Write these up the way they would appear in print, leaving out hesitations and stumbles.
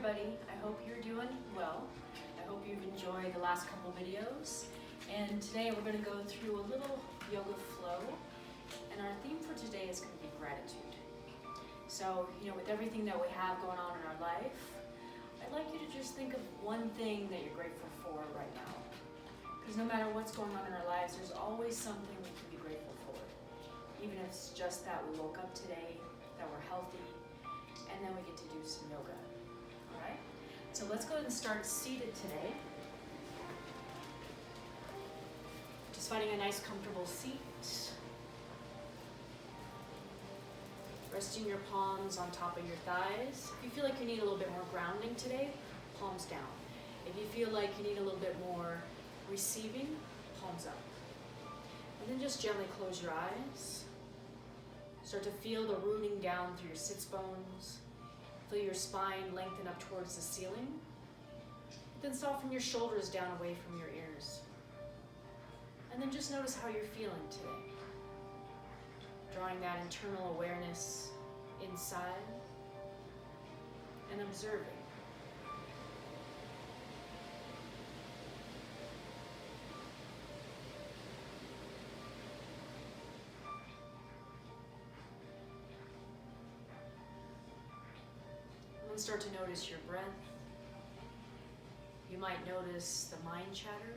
everybody. I hope you're doing well. I hope you've enjoyed the last couple videos. And today we're going to go through a little yoga flow. And our theme for today is going to be gratitude. So, with everything that we have going on in our life, I'd like you to just think of one thing that you're grateful for right now. Because no matter what's going on in our lives, there's always something we can be grateful for. Even if it's just that we woke up today, that we're healthy, and then we get to do some yoga. All right? So let's go ahead and start seated today. Just finding a nice comfortable seat. Resting your palms on top of your thighs. If you feel like you need a little bit more grounding today, palms down. If you feel like you need a little bit more receiving, palms up. And then just gently close your eyes. Start to feel the rooting down through your sits bones. Feel your spine lengthen up towards the ceiling. Then soften your shoulders down away from your ears. And then just notice how you're feeling today. Drawing that internal awareness inside and observing. And start to notice your breath. You might notice the mind chatter.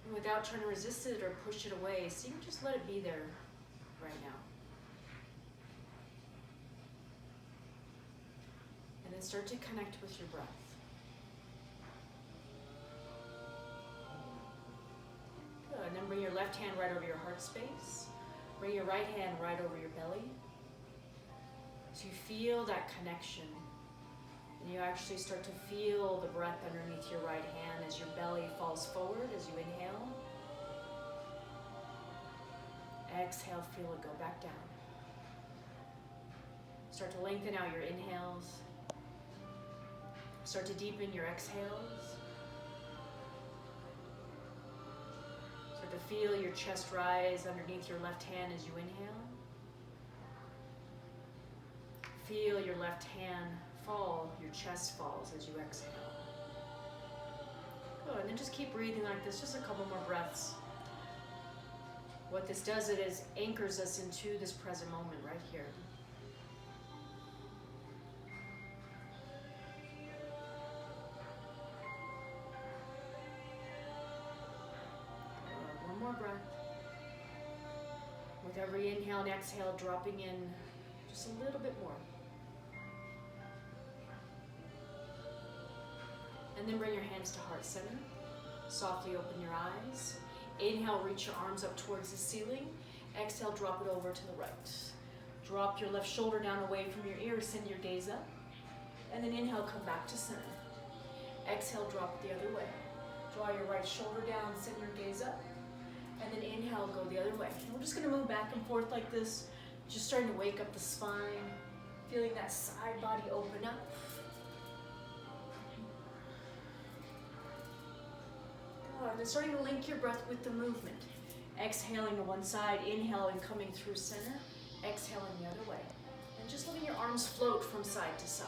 And without trying to resist it or push it away, so you can just let it be there right now. And then start to connect with your breath. Good. And then bring your left hand right over your heart space. Bring your right hand right over your belly. So you feel that connection. And you actually start to feel the breath underneath your right hand as your belly falls forward as you inhale. Exhale, feel it go back down. Start to lengthen out your inhales. Start to deepen your exhales. Start to feel your chest rise underneath your left hand as you inhale. Feel your left hand fall, your chest falls as you exhale. Good, and then just keep breathing like this, just a couple more breaths. What this does, it is anchors us into this present moment right here. Good, one more breath. With every inhale and exhale, dropping in just a little bit more. And then bring your hands to heart center. Softly open your eyes. Inhale, reach your arms up towards the ceiling. Exhale, drop it over to the right. Drop your left shoulder down away from your ears, send your gaze up. And then inhale, come back to center. Exhale, drop it the other way. Draw your right shoulder down, send your gaze up. And then inhale, go the other way. And we're just gonna move back and forth like this, just starting to wake up the spine, feeling that side body open up. And then starting to link your breath with the movement. Exhaling to one side, inhaling, coming through center, exhaling the other way. And just letting your arms float from side to side.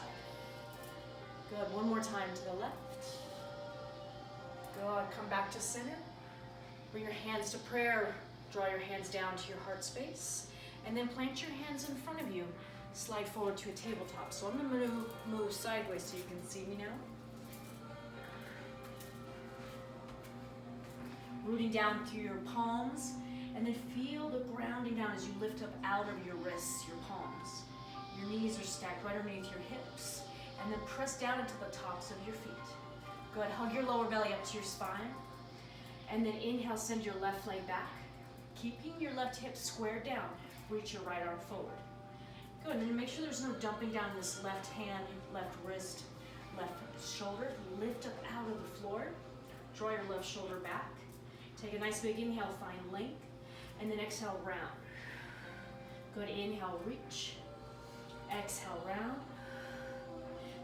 Good, one more time to the left. Good, come back to center. Bring your hands to prayer. Draw your hands down to your heart space. And then plant your hands in front of you. Slide forward to a tabletop. So I'm gonna move sideways so you can see me now. Rooting down through your palms, and then feel the grounding down as you lift up out of your wrists, your palms. Your knees are stacked right underneath your hips, and then press down into the tops of your feet. Good, hug your lower belly up to your spine, and then inhale, send your left leg back. Keeping your left hip squared down, reach your right arm forward. Good, and then make sure there's no dumping down this left hand, left wrist, left shoulder. Lift up out of the floor, draw your left shoulder back. Take a nice big inhale, find length, and then exhale, round. Good, inhale, reach. Exhale, round.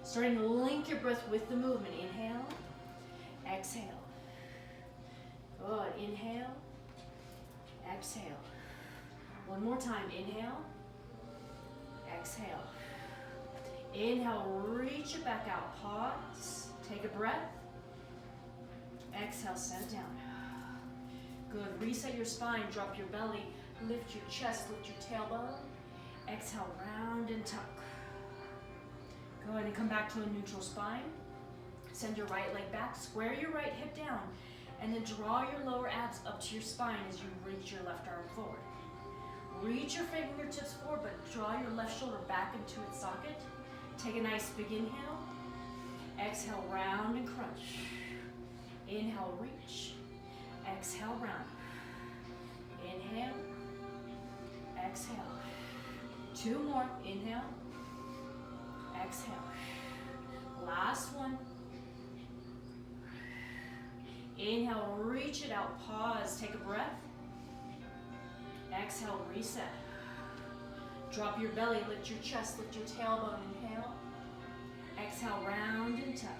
Starting to link your breath with the movement. Inhale, exhale. Good, inhale, exhale. One more time, inhale, exhale. Inhale, reach it back out. Pause. Take a breath. Exhale, send down. Good. Reset your spine. Drop your belly. Lift your chest. Lift your tailbone. Exhale, round and tuck. Go ahead and come back to a neutral spine. Send your right leg back. Square your right hip down. And then draw your lower abs up to your spine as you reach your left arm forward. Reach your fingertips forward, but draw your left shoulder back into its socket. Take a nice big inhale. Exhale, round and crunch. Inhale, reach. Exhale, round. Inhale. Exhale. Two more. Inhale. Exhale. Last one. Inhale, reach it out. Pause. Take a breath. Exhale, reset. Drop your belly, lift your chest, lift your tailbone. Inhale. Exhale, round and tuck.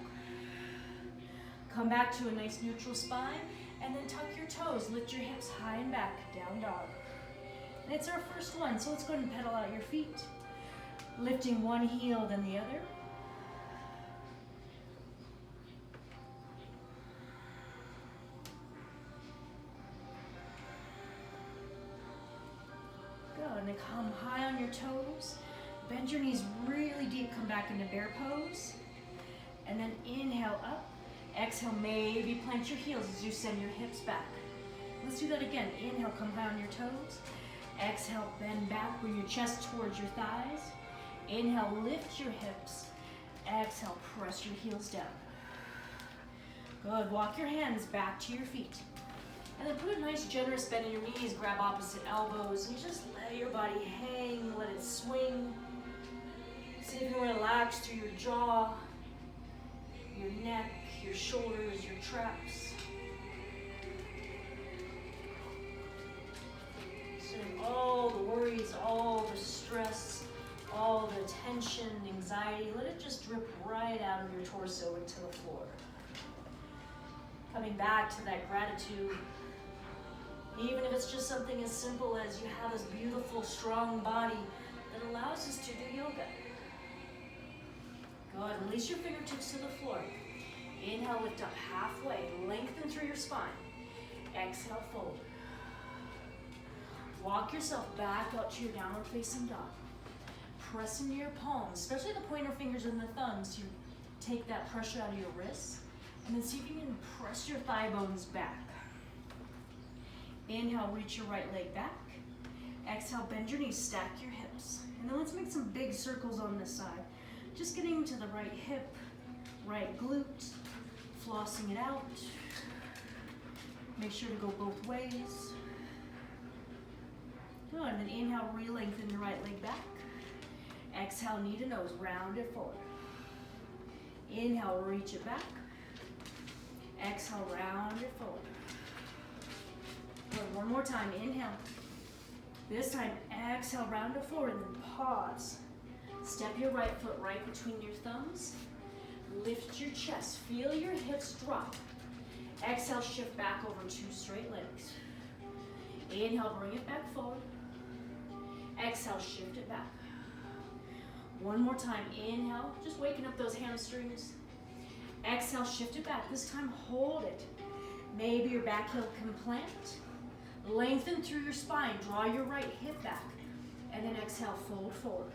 Come back to a nice neutral spine, and then tuck your toes. Lift your hips high and back, down dog. And it's our first one, so let's go ahead and pedal out your feet. Lifting one heel, then the other. Go, and then come high on your toes. Bend your knees really deep, come back into bear pose. And then inhale up. Exhale, maybe plant your heels as you send your hips back. Let's do that again. Inhale, come high on your toes. Exhale, bend back, bring your chest towards your thighs. Inhale, lift your hips. Exhale, press your heels down. Good, walk your hands back to your feet. And then put a nice generous bend in your knees, grab opposite elbows, and you just let your body hang, let it swing. See if you can relax through your jaw, your neck, your shoulders, your traps. Sending all the worries, all the stress, all the tension, anxiety, let it just drip right out of your torso into the floor. Coming back to that gratitude, even if it's just something as simple as you have this beautiful, strong body that allows us to do yoga. Go ahead, release your fingertips to the floor. Inhale, lift up halfway, lengthen through your spine. Exhale, fold. Walk yourself back out to your downward facing dog. Press into your palms, especially the pointer fingers and the thumbs, to take that pressure out of your wrists. And then see if you can press your thigh bones back. Inhale, reach your right leg back. Exhale, bend your knees, stack your hips. And then let's make some big circles on this side. Just getting to the right hip, right glute, flossing it out. Make sure to go both ways. Good, and then inhale, re-lengthen your right leg back. Exhale, knee to nose, round it forward. Inhale, reach it back. Exhale, round it forward. Good, one more time, inhale. This time, exhale, round it forward, and then pause. Step your right foot right between your thumbs. Lift your chest. Feel your hips drop. Exhale, shift back over two straight legs. Inhale, bring it back forward. Exhale, shift it back. One more time, inhale, just waking up those hamstrings. Exhale, shift it back. This time, hold it. Maybe your back heel can plant. Lengthen through your spine. Draw your right hip back. And then exhale, fold forward.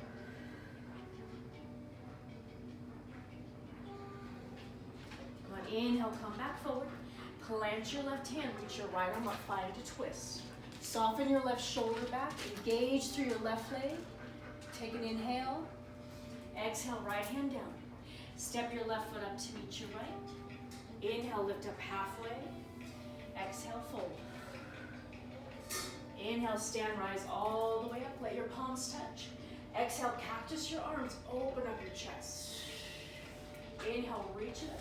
Inhale, come back forward. Plant your left hand, reach your right arm up, find a twist. Soften your left shoulder back, engage through your left leg. Take an inhale. Exhale, right hand down. Step your left foot up to meet your right. Inhale, lift up halfway. Exhale, fold. Inhale, stand, rise all the way up. Let your palms touch. Exhale, cactus your arms, open up your chest. Inhale, reach it up.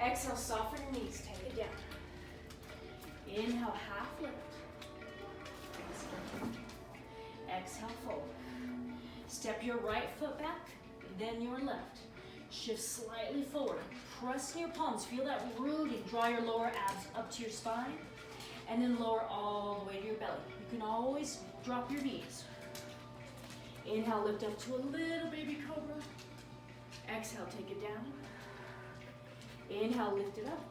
Exhale, soften your knees, take it down. Inhale, half lift. Exhale, fold. Step your right foot back, then your left. Shift slightly forward. Press in your palms, feel that rooting. Draw your lower abs up to your spine, and then lower all the way to your belly. You can always drop your knees. Inhale, lift up to a little baby cobra. Exhale, take it down. Inhale, lift it up.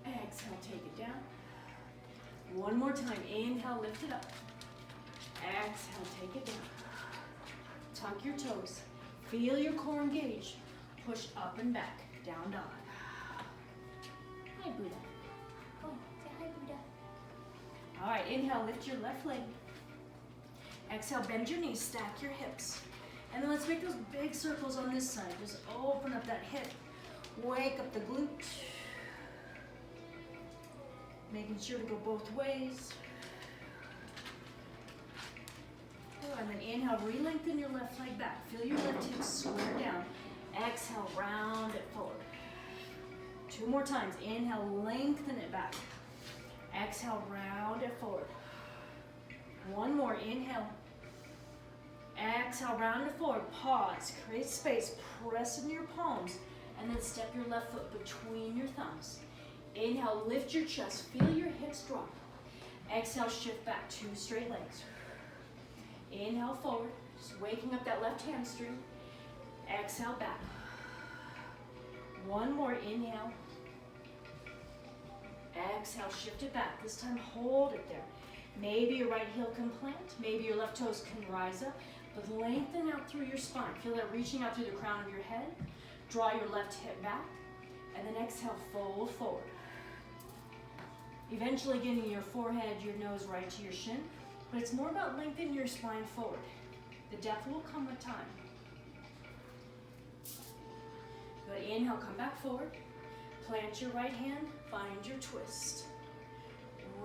Exhale, take it down. One more time. Inhale, lift it up. Exhale, take it down. Tuck your toes. Feel your core engage. Push up and back. Down dog. Hi, Buddha. Oh, say hi, Buddha. All right, inhale, lift your left leg. Exhale, bend your knees, stack your hips. And then let's make those big circles on this side. Just open up that hip. Wake up the glute. Making sure to go both ways. And then inhale, re-lengthen your left leg back. Feel your left hip square down. Exhale, round it forward. Two more times. Inhale, lengthen it back. Exhale, round it forward. One more. Inhale. Exhale, round it forward. Pause. Create space. Press into your palms. And then step your left foot between your thumbs. Inhale, lift your chest. Feel your hips drop. Exhale, shift back. Two straight legs. Inhale, forward. Just waking up that left hamstring. Exhale, back. One more. Inhale. Exhale, shift it back. This time, hold it there. Maybe your right heel can plant. Maybe your left toes can rise up. But lengthen out through your spine. Feel that reaching out through the crown of your head. Draw your left hip back. And then exhale, fold forward. Eventually getting your forehead, your nose right to your shin. But it's more about lengthening your spine forward. The depth will come with time. Good. Inhale, come back forward. Plant your right hand, find your twist.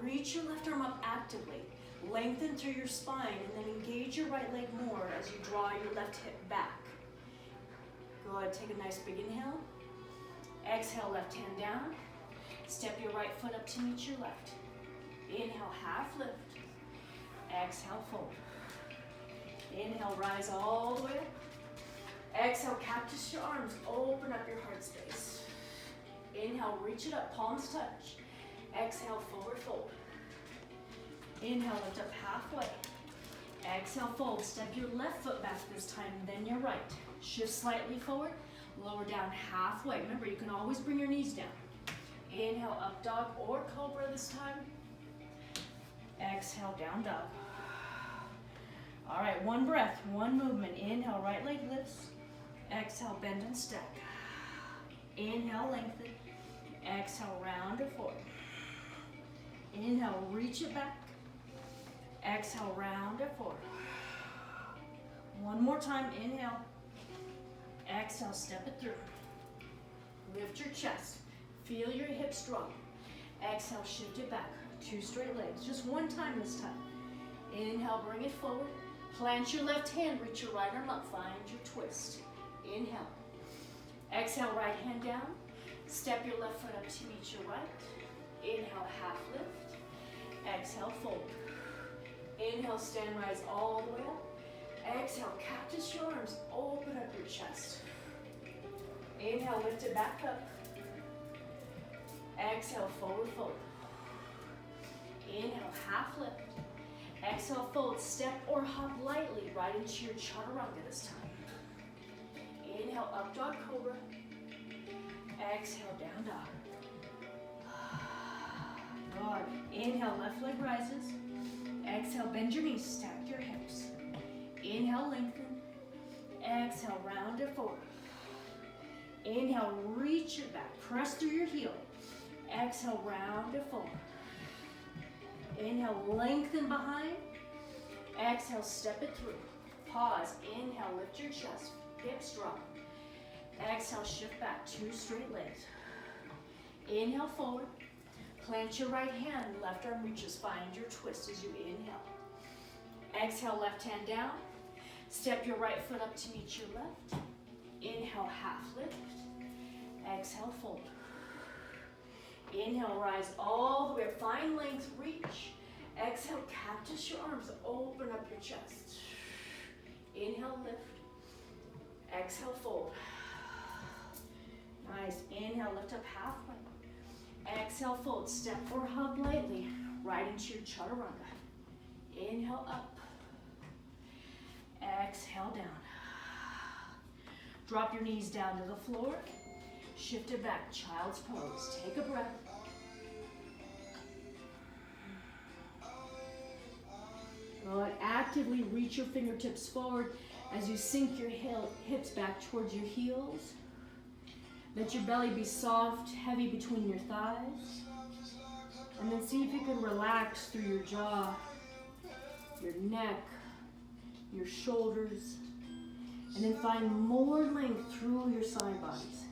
Reach your left arm up actively. Lengthen through your spine and then engage your right leg more as you draw your left hip back. Good. Take a nice big inhale. Exhale, left hand down. Step your right foot up to meet your left. Inhale, half lift. Exhale, fold. Inhale, rise all the way up. Exhale, cactus your arms. Open up your heart space. Inhale, reach it up, palms touch. Exhale, forward fold. Inhale, lift up halfway. Exhale, fold. Step your left foot back this time, then your right. Shift slightly forward, lower down halfway. Remember, you can always bring your knees down. Inhale, up dog or cobra this time. Exhale, down dog. All right, one breath, one movement. Inhale, right leg lifts. Exhale, bend and stack. Inhale, lengthen. Exhale, round it forward. Inhale, reach it back. Exhale, round it forward. One more time, inhale. Exhale, step it through. Lift your chest. Feel your hips drop. Exhale, shift it back. Two straight legs. Just one time this time. Inhale, bring it forward. Plant your left hand, reach your right arm up. Find your twist. Inhale. Exhale, right hand down. Step your left foot up to meet your right. Inhale, half lift. Exhale, fold. Inhale, stand, rise all the way up. Exhale, cactus your arms. Open up your chest. Inhale, lift it back up. Exhale, forward fold. Inhale, half lift. Exhale, fold. Step or hop lightly right into your chaturanga this time. Inhale, up dog cobra. Exhale, down dog. Good. Inhale, left leg rises. Exhale, bend your knees, stack your hips. Inhale, lengthen. Exhale, round it forward. Inhale, reach it back. Press through your heel. Exhale, round it forward. Inhale, lengthen behind. Exhale, step it through. Pause. Inhale, lift your chest. Hips drop. Exhale, shift back. Two straight legs. Inhale, forward. Plant your right hand. Left arm reaches. Find your twist as you inhale. Exhale, left hand down. Step your right foot up to meet your left. Inhale, half lift. Exhale, fold. Inhale, rise all the way up. Find length, reach. Exhale, cactus your arms. Open up your chest. Inhale, lift. Exhale, fold. Nice. Inhale, lift up halfway. Exhale, fold. Step or hop lightly right into your chaturanga. Inhale, up. Exhale, down. Drop your knees down to the floor. Shift it back, child's pose. Take a breath. Good. Actively reach your fingertips forward as you sink your hips back towards your heels. Let your belly be soft, heavy between your thighs. And then see if you can relax through your jaw, your neck, your shoulders. And then find more length through your side bodies.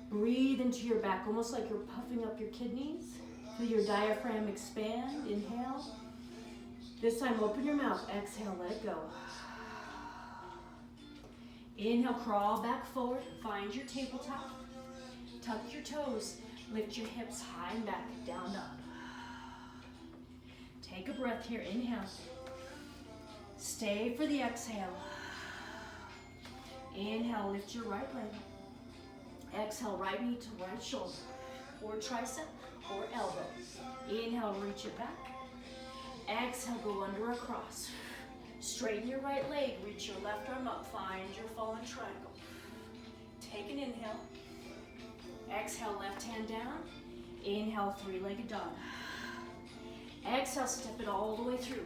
Breathe into your back, almost like you're puffing up your kidneys. Feel your diaphragm expand. Inhale. This time, open your mouth. Exhale, let it go. Inhale, crawl back forward. Find your tabletop. Tuck your toes. Lift your hips high and back, down, up. Take a breath here. Inhale. Stay for the exhale. Inhale, lift your right leg. Exhale, right knee to right shoulder, or tricep, or elbow. Inhale, reach it back. Exhale, go under across. Straighten your right leg, reach your left arm up, find your fallen triangle. Take an inhale. Exhale, left hand down. Inhale, three-legged dog. Exhale, step it all the way through.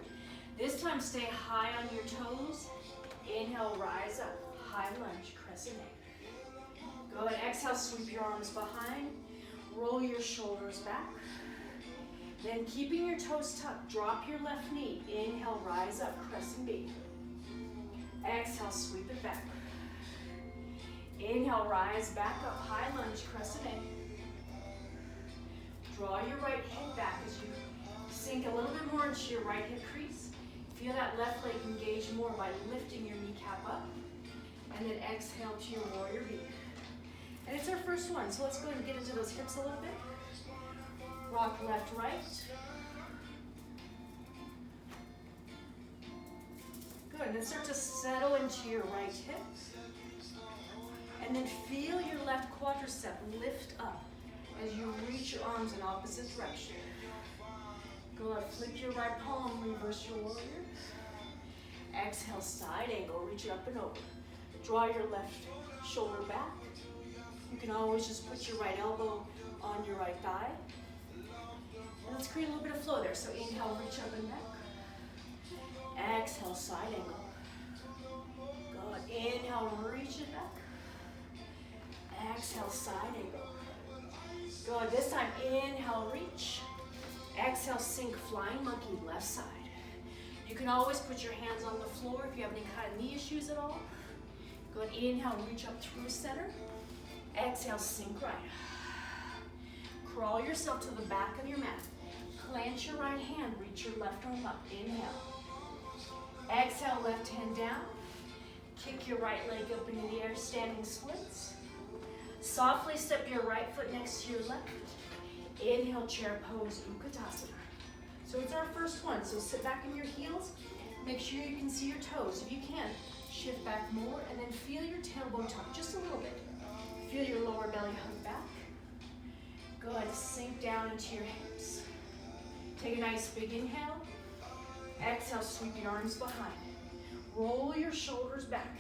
This time, stay high on your toes. Inhale, rise up. High lunge, crescent egg. Good. Exhale, sweep your arms behind. Roll your shoulders back. Then keeping your toes tucked, drop your left knee. Inhale, rise up, crescent B. Exhale, sweep it back. Inhale, rise back up, high lunge, crescent A. Draw your right hip back as you sink a little bit more into your right hip crease. Feel that left leg engage more by lifting your kneecap up. And then exhale to your warrior B. And it's our first one, so let's go ahead and get into those hips a little bit. Rock left, right. Good, and then start to settle into your right hip. And then feel your left quadricep lift up as you reach your arms in opposite direction. Go ahead, flip your right palm, reverse your warrior. Exhale, side angle, reach it up and over. Draw your left shoulder back. You can always just put your right elbow on your right thigh. And let's create a little bit of flow there. So inhale, reach up and back. Exhale, side angle. Good. Inhale, reach it back. Exhale, side angle. Good. This time, inhale, reach. Exhale, sink, flying monkey, left side. You can always put your hands on the floor if you have any kind of knee issues at all. Good. Inhale, reach up through center. Exhale, sink right. Crawl yourself to the back of your mat. Plant your right hand, reach your left arm up. Inhale. Exhale, left hand down. Kick your right leg up into the air, standing splits. Softly step your right foot next to your left. Inhale, chair pose, Utkatasana. So it's our first one, so sit back in your heels. Make sure you can see your toes. If you can, shift back more and then feel your tailbone tuck just a little bit. Feel your lower belly hug back. Good, sink down into your hips. Take a nice big inhale. Exhale, sweep your arms behind. Roll your shoulders back.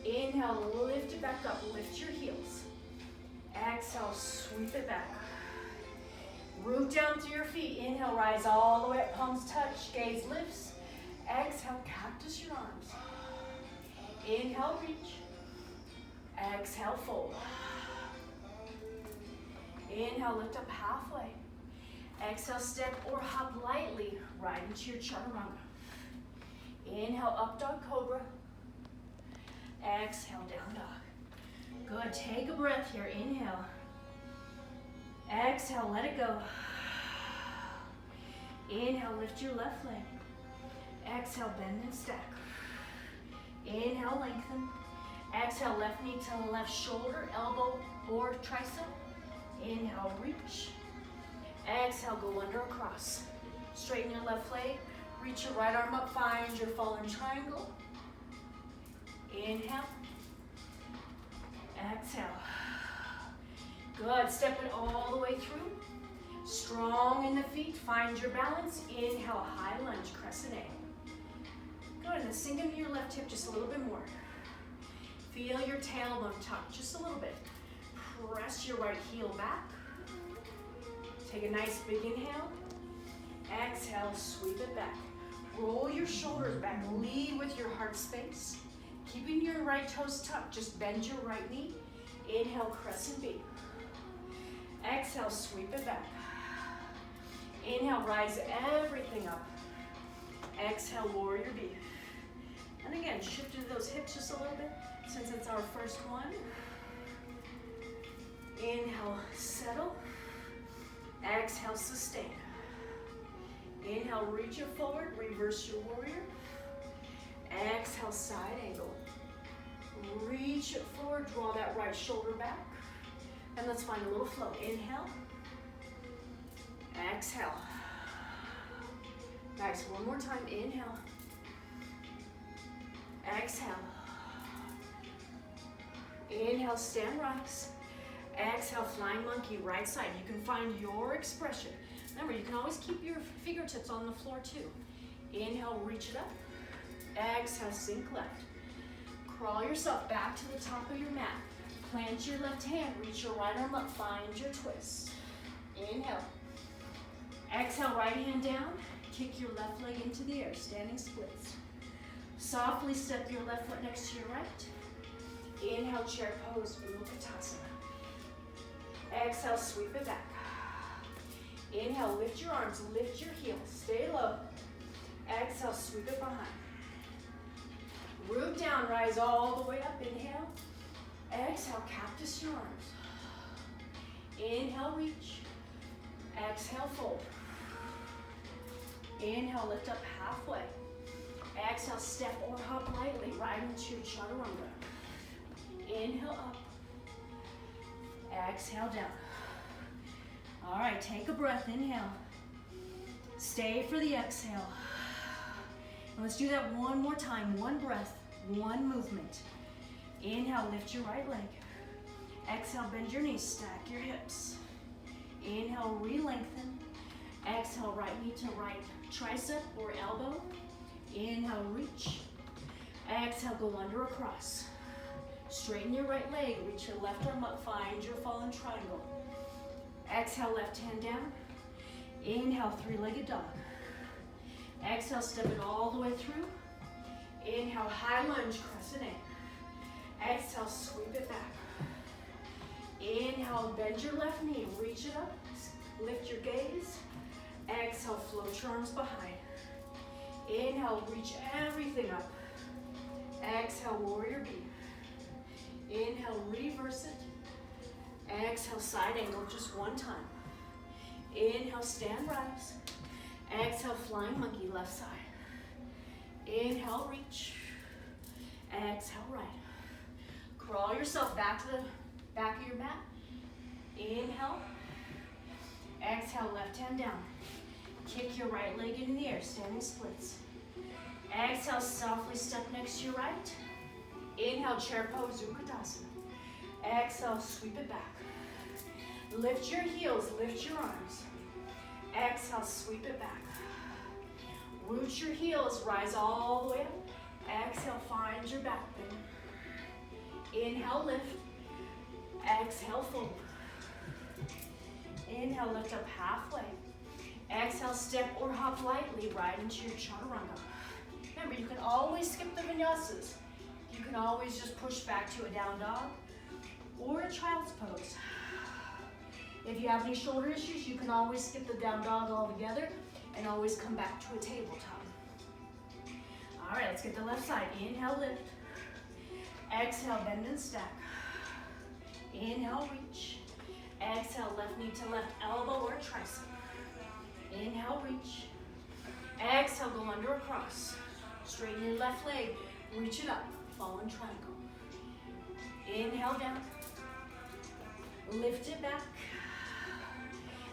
Inhale, lift it back up, lift your heels. Exhale, sweep it back. Root down through your feet. Inhale, rise all the way up, palms touch, gaze lifts. Exhale, cactus your arms. Inhale, reach. Exhale, fold. Inhale, lift up halfway. Exhale, step or hop lightly right into your chaturanga. Inhale, up dog cobra. Exhale, down dog. Good, take a breath here. Inhale. Exhale, let it go. Inhale, lift your left leg. Exhale, bend and stack. Inhale, lengthen. Exhale, left knee to the left shoulder, elbow or tricep. Inhale, reach. Exhale, go under across. Straighten your left leg. Reach your right arm up, find your fallen triangle. Inhale. Exhale. Good, step it all the way through. Strong in the feet, find your balance. Inhale, high lunge, crescent A. Good, and then sink into your left hip just a little bit more. Feel your tailbone tuck just a little bit. Press your right heel back. Take a nice big inhale. Exhale, sweep it back. Roll your shoulders back. Lead with your heart space. Keeping your right toes tucked. Just bend your right knee. Inhale, crescent B. Exhale, sweep it back. Inhale, rise everything up. Exhale, warrior B. And again, shift into those hips just a little bit since it's our first one. Inhale, settle. Exhale, sustain. Inhale, reach it forward, reverse your warrior. Exhale, side angle. Reach it forward, draw that right shoulder back. And let's find a little flow. Inhale. Exhale. Nice, one more time. Inhale. Exhale. Inhale, stand rise. Exhale, flying monkey, right side. You can find your expression. Remember, you can always keep your fingertips on the floor too. Inhale, reach it up. Exhale, sink left. Crawl yourself back to the top of your mat. Plant your left hand, reach your right arm up, find your twist. Inhale. Exhale, right hand down. Kick your left leg into the air, standing splits. Softly step your left foot next to your right. Inhale, chair pose, Utkatasana. Exhale, sweep it back. Inhale, lift your arms, lift your heels, stay low. Exhale, sweep it behind. Root down, rise all the way up. Inhale. Exhale, cactus your arms. Inhale, reach. Exhale, fold. Inhale, lift up halfway. Exhale, step or hop lightly right into chaturanga. Inhale up. Exhale down. All right, take a breath. Inhale. Stay for the exhale. And let's do that one more time. One breath, one movement. Inhale, lift your right leg. Exhale, bend your knees, stack your hips. Inhale, re-lengthen. Exhale, right knee to right tricep or elbow. Inhale, reach. Exhale, go under across. Straighten your right leg, reach your left arm up, find your fallen triangle. Exhale, left hand down. Inhale, three-legged dog. Exhale, step it all the way through. Inhale, high lunge, crescent A. Exhale, sweep it back. Inhale, bend your left knee, reach it up, lift your gaze. Exhale, float your arms behind. Inhale, reach everything up. Exhale, warrior B. Inhale, reverse it. Exhale, side angle, just one time. Inhale, stand rise. Exhale, flying monkey, left side. Inhale, reach. Exhale, right. Crawl yourself back to the back of your mat. Inhale. Exhale, left hand down. Kick your right leg into the air, standing splits. Exhale, softly step next to your right. Inhale, chair pose, Utkatasana. Exhale, sweep it back. Lift your heels, lift your arms. Exhale, sweep it back. Root your heels, rise all the way up. Exhale, find your back bend. Inhale, lift. Exhale, fold. Inhale, lift up halfway. Exhale, step or hop lightly right into your chaturanga. Remember, you can always skip the vinyasas. You can always just push back to a down dog or a child's pose. If you have any shoulder issues, you can always skip the down dog altogether and always come back to a tabletop. All right, let's get the left side. Inhale, lift. Exhale, bend and stack. Inhale, reach. Exhale, left knee to left elbow or tricep. Inhale, reach. Exhale, go under across. Straighten your left leg, reach it up, fallen triangle. Inhale, down. Lift it back.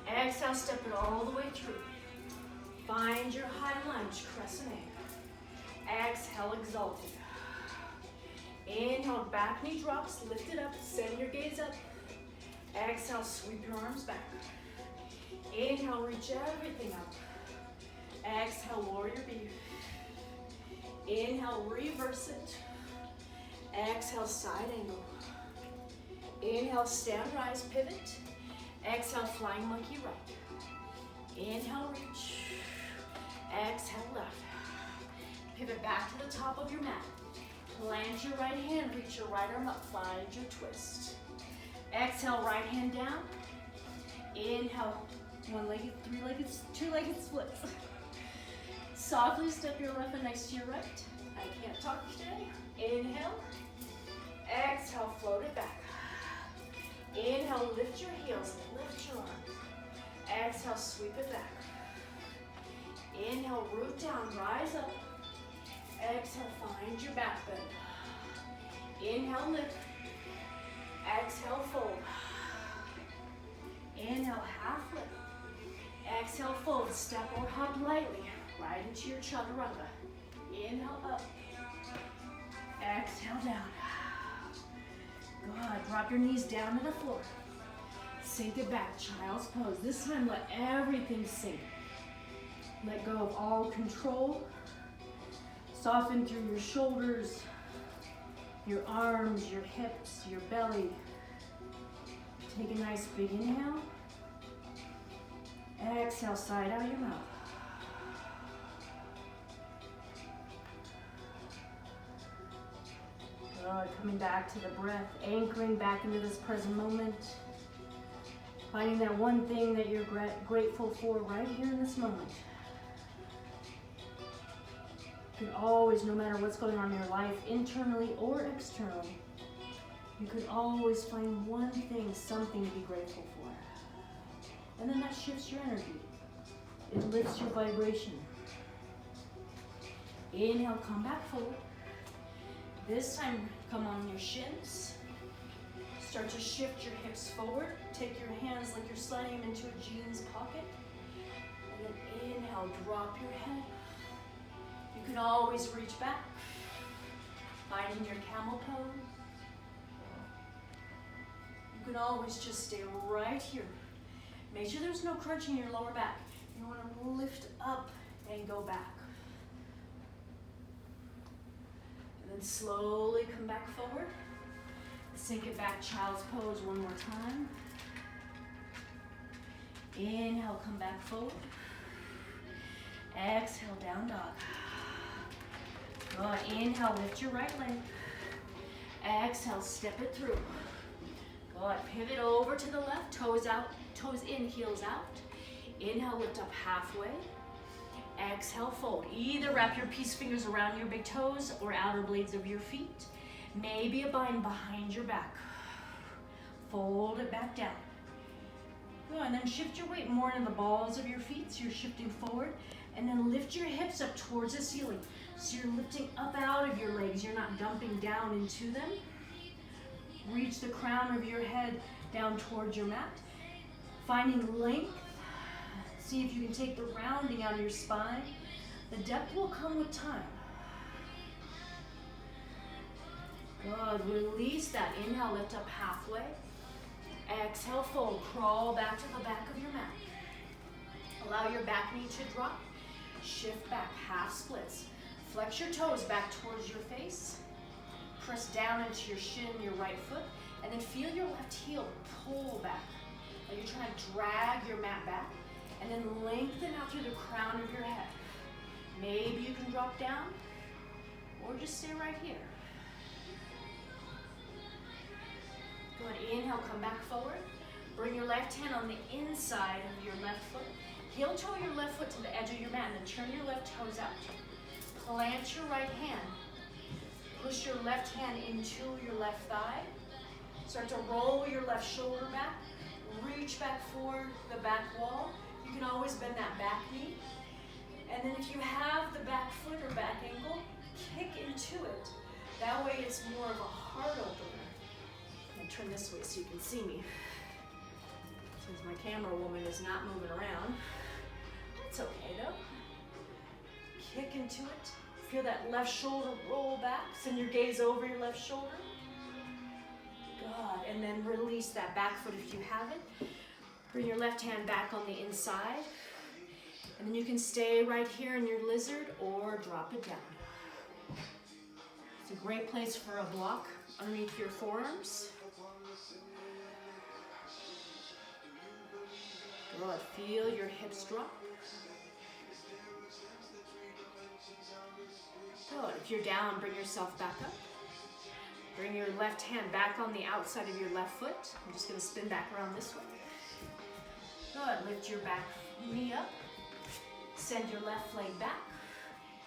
Exhale, step it all the way through. Find your high lunge, crescent A. Exhale, exalted. Inhale, back knee drops, lift it up, send your gaze up. Exhale, sweep your arms back. Inhale, reach everything up. Exhale, warrior B. Inhale, reverse it. Exhale, side angle. Inhale, stand, rise, pivot. Exhale, flying monkey right. Inhale, reach. Exhale, left. Pivot back to the top of your mat. Plant your right hand, reach your right arm up, find your twist. Exhale, right hand down. Inhale, one-legged, three-legged, two-legged splits. Softly step your left foot next to your right. I can't talk today. Inhale. Exhale, float it back. Inhale, lift your heels, lift your arms. Exhale, sweep it back. Inhale, root down, rise up. Exhale, find your back bend. Inhale, lift. Exhale, fold. Inhale, half lift. Exhale, fold. Step or hop lightly right into your chaturanga. Inhale, up. Exhale, down. Good. Drop your knees down to the floor. Sink it back, child's pose. This time, let everything sink. Let go of all control. Soften through your shoulders, your arms, your hips, your belly. Take a nice big inhale. Exhale, side out your mouth. Good. Coming back to the breath, anchoring back into this present moment. Finding that one thing that you're grateful for right here in this moment. You can always, no matter what's going on in your life, internally or externally, you can always find one thing, something to be grateful for. And then that shifts your energy. It lifts your vibration. Inhale, come back forward. This time, come on your shins. Start to shift your hips forward. Take your hands like you're sliding them into a jeans pocket. And then inhale, drop your head. You can always reach back, finding your camel pose. You can always just stay right here. Make sure there's no crunching in your lower back. You want to lift up and go back. And then slowly come back forward. Sink it back, child's pose one more time. Inhale, come back forward. Exhale, down dog. Good. Inhale, lift your right leg. Exhale, step it through. Good. Pivot over to the left, toes out, toes in, heels out. Inhale, lift up halfway. Exhale, fold. Either wrap your peace fingers around your big toes or outer blades of your feet. Maybe a bind behind your back. Fold it back down. Good. And then shift your weight more into the balls of your feet, so you're shifting forward. And then lift your hips up towards the ceiling. So you're lifting up out of your legs. You're not dumping down into them. Reach the crown of your head down towards your mat. Finding length. See if you can take the rounding out of your spine. The depth will come with time. Good. Release that. Inhale, lift up halfway. Exhale, fold. Crawl back to the back of your mat. Allow your back knee to drop. Shift back, half splits. Flex your toes back towards your face. Press down into your shin, your right foot, and then feel your left heel pull back. Like you're trying to drag your mat back, and then lengthen out through the crown of your head. Maybe you can drop down, or just stay right here. Good. Inhale, come back forward. Bring your left hand on the inside of your left foot. Heel toe your left foot to the edge of your mat, and then turn your left toes out. Plant your right hand. Push your left hand into your left thigh. Start to roll your left shoulder back. Reach back for the back wall. You can always bend that back knee. And then if you have the back foot or back ankle, kick into it. That way it's more of a heart opener. I'm gonna turn this way so you can see me. Since my camera woman is not moving around. That's okay though. Kick into it. Feel that left shoulder roll back. Send your gaze over your left shoulder. Good. And then release that back foot if you have it. Bring your left hand back on the inside. And then you can stay right here in your lizard or drop it down. It's a great place for a block underneath your forearms. Good. Feel your hips drop. Good. If you're down, bring yourself back up. Bring your left hand back on the outside of your left foot. I'm just going to spin back around this way. Good. Lift your back knee up. Send your left leg back.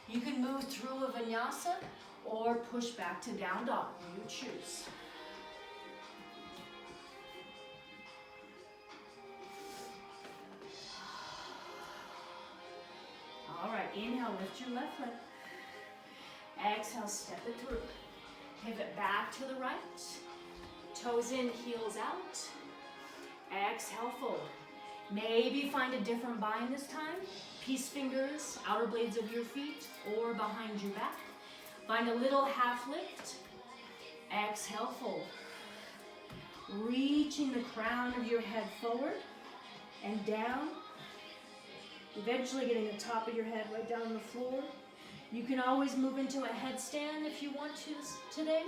You can move through a vinyasa or push back to down dog. You choose. All right, inhale, lift your left leg. Exhale, step it through. Pivot back to the right. Toes in, heels out. Exhale, fold. Maybe find a different bind this time. Peace fingers, outer blades of your feet, or behind your back. Find a little half lift. Exhale, fold. Reaching the crown of your head forward and down. Eventually getting the top of your head right down on the floor. You can always move into a headstand if you want to today.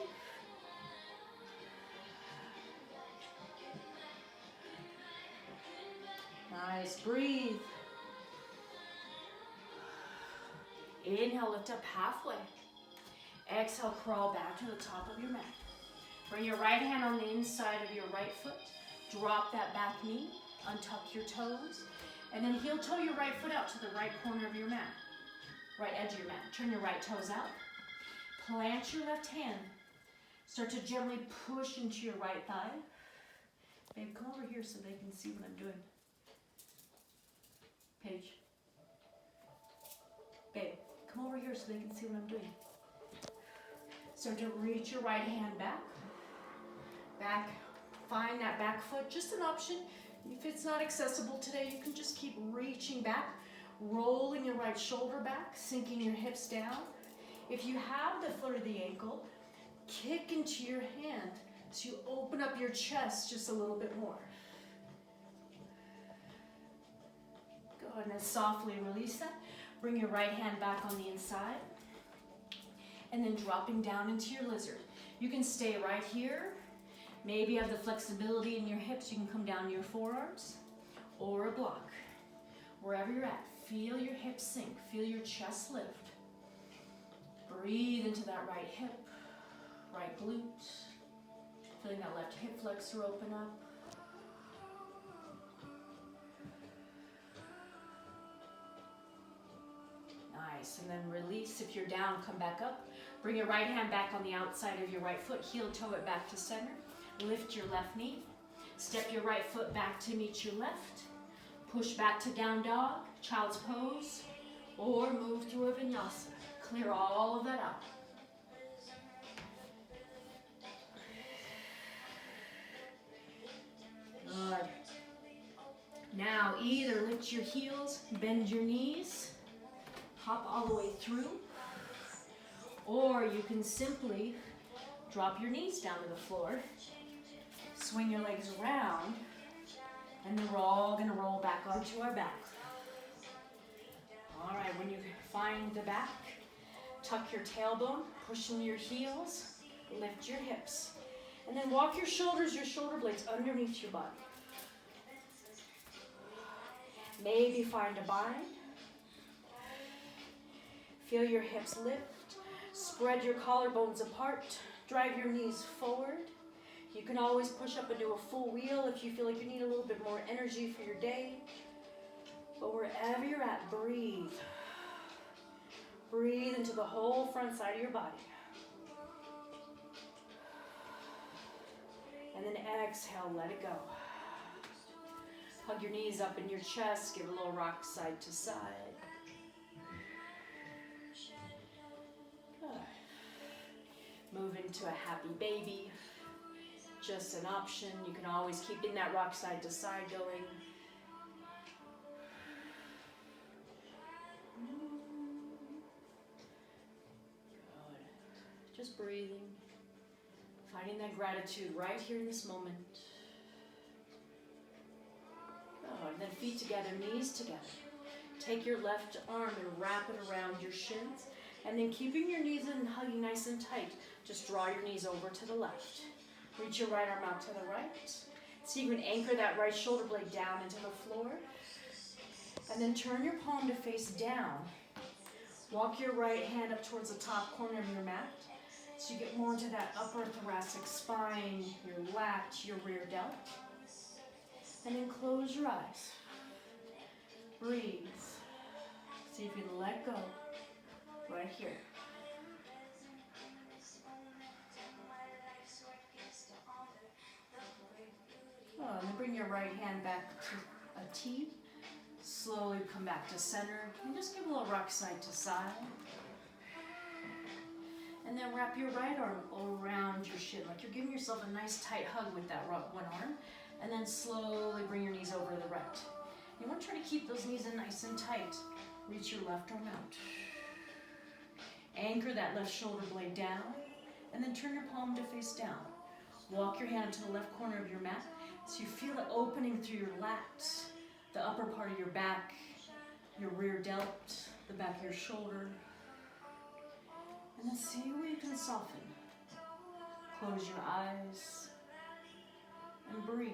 Nice, breathe. Inhale, lift up halfway. Exhale, crawl back to the top of your mat. Bring your right hand on the inside of your right foot. Drop that back knee, untuck your toes, and then heel toe your right foot out to the right corner of your mat. Right edge of your mat. Turn your right toes out. Plant your left hand. Start to gently push into your right thigh. Babe, come over here so they can see what I'm doing. Paige. Babe, come over here so they can see what I'm doing. Start to reach your right hand back. Back. Find that back foot. Just an option. If it's not accessible today, you can just keep reaching back. Rolling your right shoulder back, sinking your hips down. If you have the foot or the ankle, kick into your hand so you open up your chest just a little bit more. Go ahead and then softly release that. Bring your right hand back on the inside. And then dropping down into your lizard. You can stay right here. Maybe you have the flexibility in your hips. You can come down to your forearms or a block. Wherever you're at, feel your hips sink. Feel your chest lift. Breathe into that right hip, right glute. Feeling that left hip flexor open up. Nice, and then release. If you're down, come back up. Bring your right hand back on the outside of your right foot. Heel toe it back to center. Lift your left knee. Step your right foot back to meet your left. Push back to down dog, child's pose, or move through a vinyasa. Clear all of that out. Good. Now either lift your heels, bend your knees, hop all the way through, or you can simply drop your knees down to the floor, swing your legs around, and then we're all going to roll back onto our back. All right, when you find the back, tuck your tailbone, push in your heels, lift your hips. And then walk your shoulders, your shoulder blades underneath your body. Maybe find a bind. Feel your hips lift. Spread your collarbones apart. Drive your knees forward. You can always push up and do a full wheel if you feel like you need a little bit more energy for your day. But wherever you're at, breathe. Breathe into the whole front side of your body. And then exhale, let it go. Hug your knees up in your chest, give a little rock side to side. Good. Move into a happy baby. Just an option. You can always keep in that rock side to side going. Good. Just breathing. Finding that gratitude right here in this moment. Oh, and then feet together, knees together. Take your left arm and wrap it around your shins And then keeping your knees and hugging nice and tight, just draw your knees over to the left. Reach your right arm out to the right. So you can anchor that right shoulder blade down into the floor. And then turn your palm to face down. Walk your right hand up towards the top corner of your mat. So you get more into that upper thoracic spine, your lat, your rear delt. And then close your eyes. Breathe. See if you can let go right here. Oh, and then bring your right hand back to a T. Slowly come back to center. And just give a little rock side to side. And then wrap your right arm around your shin, like you're giving yourself a nice tight hug with that one arm. And then slowly bring your knees over to the right. You want to try to keep those knees in nice and tight. Reach your left arm out. Anchor that left shoulder blade down. And then turn your palm to face down. Walk your hand to the left corner of your mat. So you feel it opening through your lats, the upper part of your back, your rear delt, the back of your shoulder. And then see where you can soften. Close your eyes and breathe.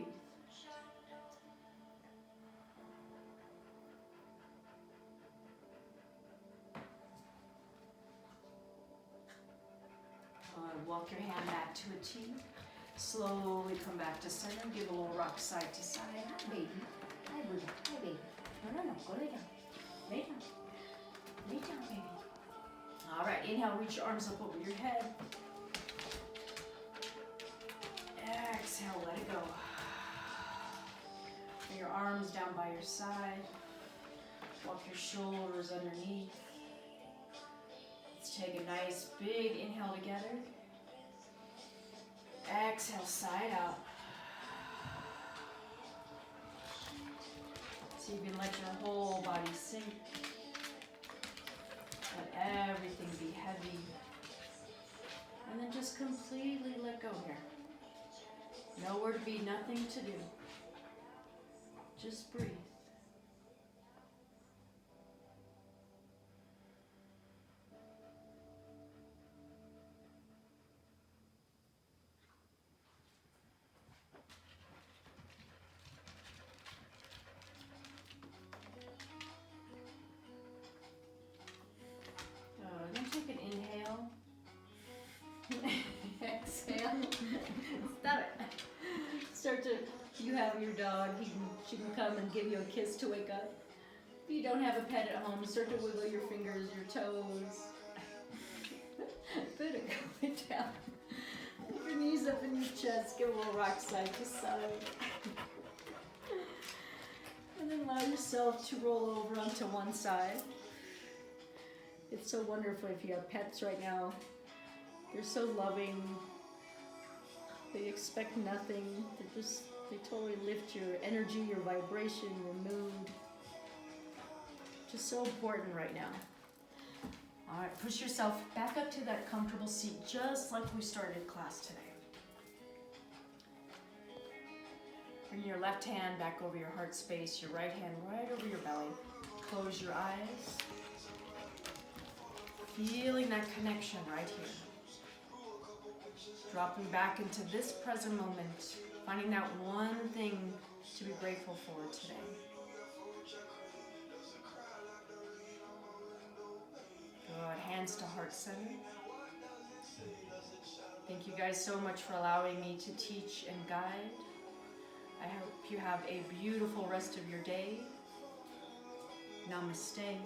Walk your hand back to a T. Slowly come back to center. Give a little rock side to side. Hi, baby. Hi, Buddha. Hi, baby. No. Go lay down. Lay down. Lay down, baby. All right. Inhale. Reach your arms up over your head. Exhale. Let it go. Bring your arms down by your side. Walk your shoulders underneath. Let's take a nice big inhale together. Exhale, side out. So you can let your whole body sink. Let everything be heavy. And then just completely let go here. Nowhere to be, nothing to do. Just breathe. Then take an inhale. Exhale. Stop it. Start to, you have your dog, she can come and give you a kiss to wake up. If you don't have a pet at home, start to wiggle your fingers, your toes. Put it going down. Put your knees up in your chest, give a little rock side to side. And then allow yourself to roll over onto one side. It's so wonderful if you have pets right now. They're so loving. They expect nothing. They totally lift your energy, your vibration, your mood. Just so important right now. All right, push yourself back up to that comfortable seat, just like we started class today. Bring your left hand back over your heart space, your right hand right over your belly. Close your eyes. Feeling that connection right here. Dropping back into this present moment. Finding that one thing to be grateful for today. Good. Hands to heart center. Thank you guys so much for allowing me to teach and guide. I hope you have a beautiful rest of your day. Namaste.